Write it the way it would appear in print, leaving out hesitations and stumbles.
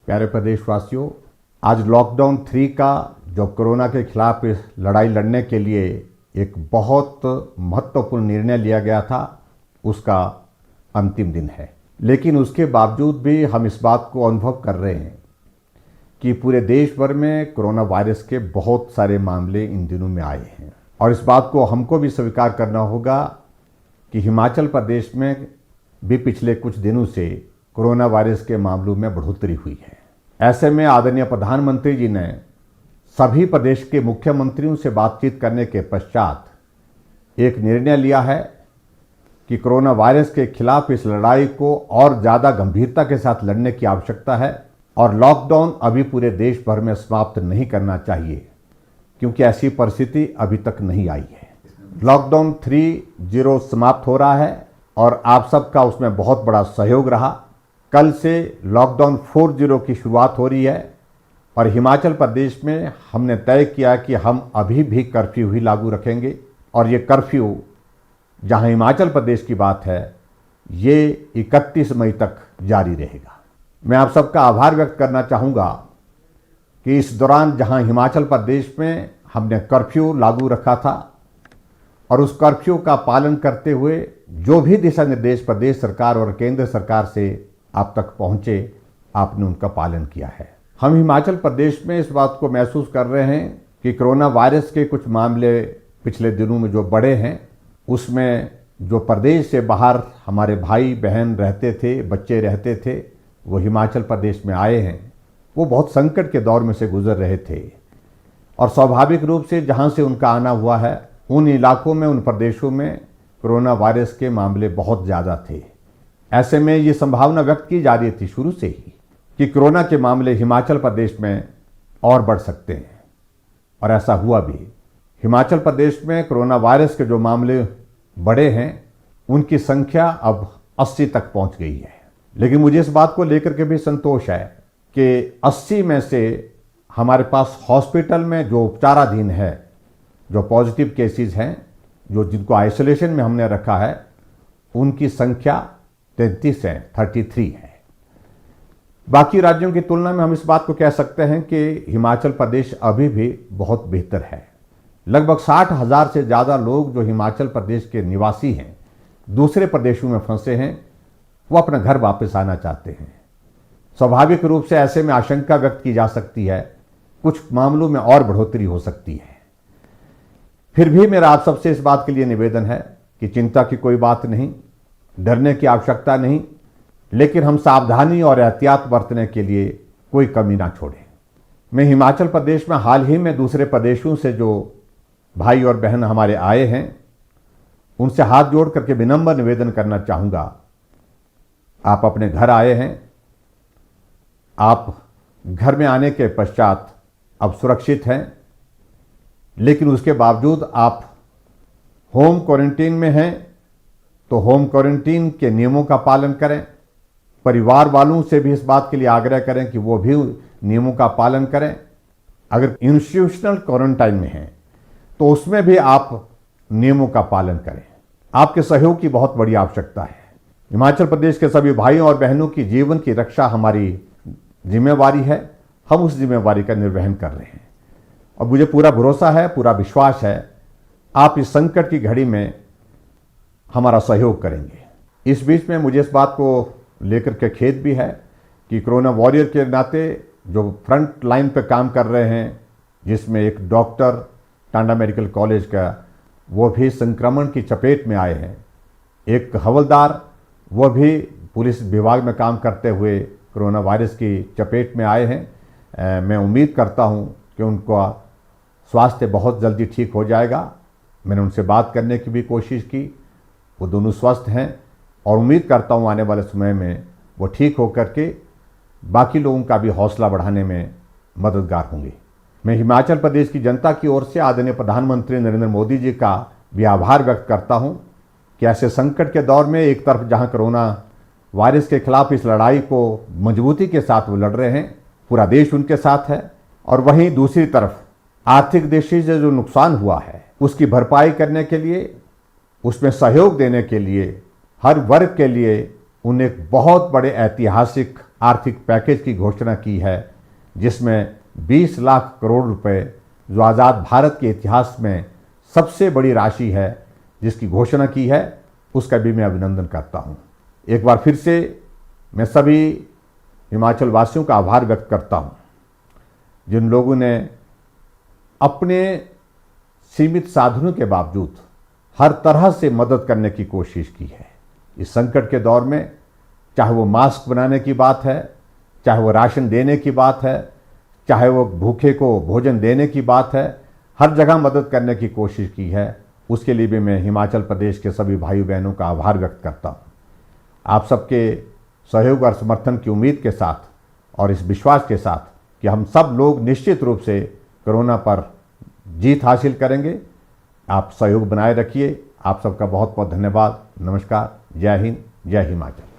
प्यारे प्रदेशवासियों, आज लॉकडाउन 3 का जो कोरोना के खिलाफ इस लड़ाई लड़ने के लिए एक बहुत महत्वपूर्ण निर्णय लिया गया था, उसका अंतिम दिन है। लेकिन उसके बावजूद भी हम इस बात को अनुभव कर रहे हैं कि पूरे देश भर में कोरोना वायरस के बहुत सारे मामले इन दिनों में आए हैं। और इस बात को हमको भी स्वीकार करना होगा कि हिमाचल प्रदेश में भी पिछले कुछ दिनों से कोरोना वायरस के मामलों में बढ़ोतरी हुई है। ऐसे में आदरणीय प्रधानमंत्री जी ने सभी प्रदेश के मुख्यमंत्रियों से बातचीत करने के पश्चात एक निर्णय लिया है कि कोरोना वायरस के खिलाफ इस लड़ाई को और ज़्यादा गंभीरता के साथ लड़ने की आवश्यकता है और लॉकडाउन अभी पूरे देश भर में समाप्त नहीं करना चाहिए, क्योंकि ऐसी परिस्थिति अभी तक नहीं आई है। लॉकडाउन 3.0 समाप्त हो रहा है और आप सबका उसमें बहुत बड़ा सहयोग रहा। कल से लॉकडाउन 4.0 की शुरुआत हो रही है और हिमाचल प्रदेश में हमने तय किया कि हम अभी भी कर्फ्यू ही लागू रखेंगे और ये कर्फ्यू, जहां हिमाचल प्रदेश की बात है, ये 31 मई तक जारी रहेगा। मैं आप सबका आभार व्यक्त करना चाहूँगा कि इस दौरान जहां हिमाचल प्रदेश में हमने कर्फ्यू लागू रखा था और उस कर्फ्यू का पालन करते हुए जो भी दिशा निर्देश प्रदेश सरकार और केंद्र सरकार से आप तक पहुँचे, आपने उनका पालन किया है। हम हिमाचल प्रदेश में इस बात को महसूस कर रहे हैं कि कोरोना वायरस के कुछ मामले पिछले दिनों में जो बढ़े हैं, उसमें जो प्रदेश से बाहर हमारे भाई बहन रहते थे, बच्चे रहते थे, वो हिमाचल प्रदेश में आए हैं। वो बहुत संकट के दौर में से गुजर रहे थे और स्वाभाविक रूप से जहां से उनका आना हुआ है, उन इलाकों में, उन प्रदेशों में कोरोना वायरस के मामले बहुत ज़्यादा थे। ऐसे में ये संभावना व्यक्त की जा रही थी शुरू से ही कि कोरोना के मामले हिमाचल प्रदेश में और बढ़ सकते हैं, और ऐसा हुआ भी। हिमाचल प्रदेश में कोरोना वायरस के जो मामले बढ़े हैं, उनकी संख्या अब 80 तक पहुंच गई है। लेकिन मुझे इस बात को लेकर के भी संतोष है कि 80 में से हमारे पास हॉस्पिटल में जो उपचाराधीन है, जो पॉजिटिव केसेस हैं, जो जिनको आइसोलेशन में हमने रखा है, उनकी संख्या 33 है। बाकी राज्यों की तुलना में हम इस बात को कह सकते हैं कि हिमाचल प्रदेश अभी भी बहुत बेहतर है। लगभग 60,000 से ज़्यादा लोग जो हिमाचल प्रदेश के निवासी हैं, दूसरे प्रदेशों में फंसे हैं, वो अपना घर वापस आना चाहते हैं। स्वाभाविक रूप से ऐसे में आशंका व्यक्त की जा सकती है कुछ मामलों में और बढ़ोतरी हो सकती है। फिर भी मेरा आप सबसे इस बात के लिए निवेदन है कि चिंता की कोई बात नहीं, डरने की आवश्यकता नहीं, लेकिन हम सावधानी और एहतियात बरतने के लिए कोई कमी ना छोड़ें। मैं हिमाचल प्रदेश में हाल ही में दूसरे प्रदेशों से जो भाई और बहन हमारे आए हैं, उनसे हाथ जोड़ करके विनम्र निवेदन करना चाहूँगा। आप अपने घर आए हैं, आप घर में आने के पश्चात अब सुरक्षित हैं, लेकिन उसके बावजूद आप होम क्वारंटीन में हैं, तो होम क्वारंटीन के नियमों का पालन करें। परिवार वालों से भी इस बात के लिए आग्रह करें कि वो भी नियमों का पालन करें। अगर इंस्टीट्यूशनल क्वारंटाइन में हैं, तो उसमें भी आप नियमों का पालन करें। आपके सहयोग की बहुत बड़ी आवश्यकता है। हिमाचल प्रदेश के सभी भाइयों और बहनों की जीवन की रक्षा हमारी जिम्मेवारी है। हम उस जिम्मेवारी का निर्वहन कर रहे हैं और मुझे पूरा भरोसा है, पूरा विश्वास है, आप इस संकट की घड़ी में हमारा सहयोग करेंगे। इस बीच में मुझे इस बात को लेकर के खेद भी है कि कोरोना वॉरियर के नाते जो फ्रंट लाइन पे काम कर रहे हैं, जिसमें एक डॉक्टर टांडा मेडिकल कॉलेज का, वो भी संक्रमण की चपेट में आए हैं। एक हवलदार, वो भी पुलिस विभाग में काम करते हुए कोरोना वायरस की चपेट में आए हैं। मैं उम्मीद करता हूं कि उनका स्वास्थ्य बहुत जल्दी ठीक हो जाएगा। मैंने उनसे बात करने की भी कोशिश की, वो दोनों स्वस्थ हैं और उम्मीद करता हूं आने वाले समय में वो ठीक होकर के बाकी लोगों का भी हौसला बढ़ाने में मददगार होंगे। मैं हिमाचल प्रदेश की जनता की ओर से आदरणीय प्रधानमंत्री नरेंद्र मोदी जी का भी आभार व्यक्त करता हूं कि ऐसे संकट के दौर में एक तरफ जहां कोरोना वायरस के खिलाफ इस लड़ाई को मजबूती के साथ वो लड़ रहे हैं, पूरा देश उनके साथ है, और वहीं दूसरी तरफ आर्थिक दृष्टि से जो नुकसान हुआ है उसकी भरपाई करने के लिए, उसमें सहयोग देने के लिए हर वर्ग के लिए उन्हें एक बहुत बड़े ऐतिहासिक आर्थिक पैकेज की घोषणा की है, जिसमें 20 लाख करोड़ रुपए, जो आज़ाद भारत के इतिहास में सबसे बड़ी राशि है, जिसकी घोषणा की है, उसका भी मैं अभिनंदन करता हूं। एक बार फिर से मैं सभी हिमाचल वासियों का आभार व्यक्त करता हूं, जिन लोगों ने अपने सीमित साधनों के बावजूद हर तरह से मदद करने की कोशिश की है। इस संकट के दौर में चाहे वो मास्क बनाने की बात है, चाहे वो राशन देने की बात है, चाहे वो भूखे को भोजन देने की बात है, हर जगह मदद करने की कोशिश की है। उसके लिए भी मैं हिमाचल प्रदेश के सभी भाई बहनों का आभार व्यक्त करता हूँ। आप सबके सहयोग और समर्थन की उम्मीद के साथ और इस विश्वास के साथ कि हम सब लोग निश्चित रूप से कोरोना पर जीत हासिल करेंगे, आप सहयोग बनाए रखिए। आप सबका बहुत बहुत धन्यवाद। नमस्कार। जय हिंद, जय हिमाचल।